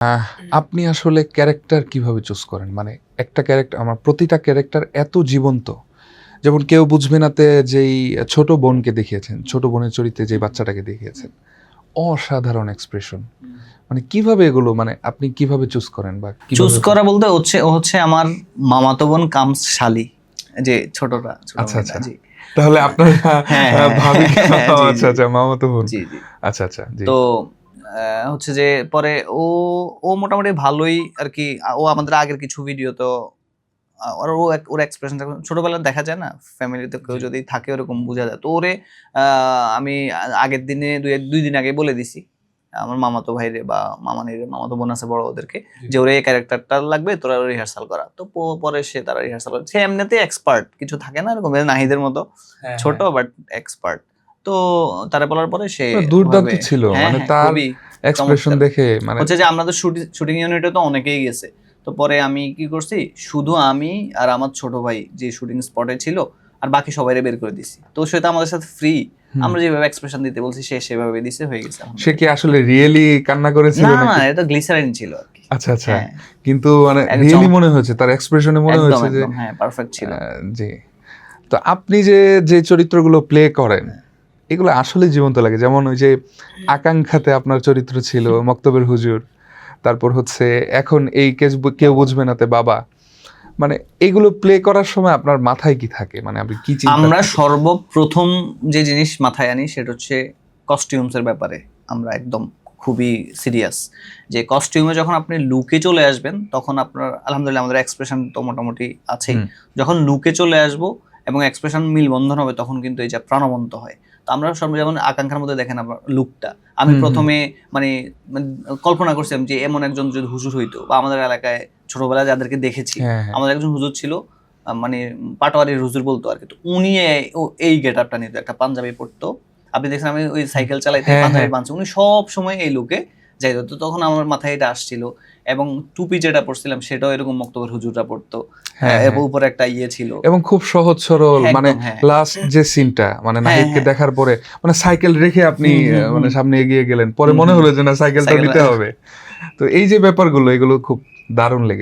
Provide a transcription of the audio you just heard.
আপনি আসলে ক্যারেক্টার কিভাবে চুজ করেন? মানে একটা ক্যারেক্টার আমার প্রতিটা ক্যারেক্টার এত জীবন্ত। যেমন কেউ বুঝবে নাতে যেই ছোট বোনকে দেখিয়েছেন, ছোট বোনের চরিত্রে যে বাচ্চাটাকে দেখিয়েছেন। অসাধারণ এক্সপ্রেশন। মানে কিভাবে এগুলো মানে আপনি কিভাবে চুজ করেন বা চুজ কিভাবে করা বলতে ও হচ্ছে আমার মামাতো বোন কামস শালি, যে ছোট আচ্ছা, মেয়েটা। আচ্ছা। জি, তাহলে আপনার হ্যাঁ, হ্যাঁ, ভাবি হ্যাঁ, জি, আচ্ছা, জি, আচ্ছা মামাতো বোন। জি, জি। আচ্ছা, আচ্ছা। জি। তো হচ্ছে যে পরে ও ও মোটামুটি ভালোই আরকি। ও আমাদের আগের কিছু ভিডিও তো ওর এক্সপ্রেশনটা ছোটবেলায় দেখা যায় না? ফ্যামিলিতে কেউ যদি থাকে ওরকম বোঝা যায়। তো ওরে আমি আগের দিনে ২ দিন আগে বলে দিছি। আমার মামাতো ভাইরে বা মামানিরে, মামাতো বোন আছে বড় ওদেরকে, যে ওর এই ক্যারেক্টারটা লাগবে, তোরা রিহার্সাল করা। তো পরে তারা রিহার্সাল করে। সে এমনিতেই এক্সপার্ট। কিছু থাকে না এরকম নাহিদের মতো ছোট বাট এক্সপার্ট। তো তারা বলার পরে সে দুর্দান্ত ওভাবে, ছিল। হ্যাঁ, মানে হ্যাঁ, তার খুবই এক্সপ্রেশন চমৎকার। দেখে মানে হচ্ছে যে আমাদের শুটিং ইউনিটে তো অনেকেই গেছে। তো পরে আমি কি করছি, শুধু আমি আর আমার ছোট ভাই যে শুটিং স্পটে ছিল, আর বাকি সবাইরে বের করে দিছি। তো সে তো আমাদের সাথে ফ্রি। আমরা যেভাবে এক্সপ্রেশন দিতে বলছি সে সেভাবে দিছে, হয়ে গেছে। সে কি আসলে রিয়েলি কান্না করেছিল না, নাকি? এটা গ্লিসারিন ছিল আরকি। আচ্ছা, আচ্ছা। হ্যাঁ, কিন্তু মানে একদম রিয়েলি মনে হয়েছে তার এক্সপ্রেশনে মনে একদম, হয়েছে যে একদম, হ্যাঁ, পারফেক্ট ছিল। জি। তো আপনি যে চরিত্রগুলো প্লে করেন, এগুলো আসলেই জীবন্ত লাগে। যেমন ওই যে আকাঙ্ক্ষাতে আপনার চরিত্র ছিল মক্তবের হুজুর। তারপর হচ্ছে এখন এই কেউ বুঝবে নাতে বাবা। মানে এগুলো প্লে করার সময় আপনার মাথায় কি থাকে? মানে আপনি কি চিন্তা আমরা থাকে? সর্বপ্রথম যে জিনিস মাথায় আনি সেটা হচ্ছে কস্টিউমস এর ব্যাপারে। আমরা একদম খুবই সিরিয়াস যে কস্টিউমে যখন আপনি লুকে চলে আসবেন, তখন আপনার আলহামদুলিল্লাহ আমাদের এক্সপ্রেশন তো মোটামুটি আছেই। যখন লুকে চলে আসবো এবং এক্সপ্রেশন মিলবন্ধন হবে, তখন কিন্তু এই যে প্রাণবন্ত হয়। তো আমরা সব যেমন আকাঙ্ক্ষার মধ্যে দেখেন আপনার লুকটা, আমি প্রথমে মানে মানে কল্পনা করছিলাম যে এমন একজন যদি হুজুর হইতো, বা আমাদের এলাকায় ছোটবেলায় যাদেরকে দেখেছি, হ্যাঁ, হ্যাঁ। আমাদের একজন হুজুর ছিল, মানে পাটোয়ারির হুজুর বলতো আরকি। তো উনি এই গেটআপটা নিত, একটা পাঞ্জাবি পরতো। আপনি দেখছেন আমি ওই সাইকেল চালাইতে হ্যাঁ, পাঞ্জাবি হ্যাঁ। বানছি। উনি সবসময় এই লুকে যাইতো। তো তখন আমার মাথায় এটা আসছিল, এবং টুপি যেটা পরছিলাম সেটাও এরকম মক্তবের হুজুররা পরতো। হ্যাঁ, এবং হ্যাঁ। উপরে একটা ইয়ে ছিল। এবং খুব সহজ সরল মানে একদম, হ্যাঁ। লাস্ট যে সিনটা মানে হ্যাঁ, নাহিদকে হ্যাঁ। দেখার পরে মানে সাইকেল রেখে আপনি হুম, হুম, মানে হুম। সামনে এগিয়ে গেলেন। পরে হুম, মনে হুম। হলো যে না সাইকেলটাও সাইকেল নিতে হবে। তো এই যে ব্যাপারগুলো এগুলো খুব দারুণ লেগেছে।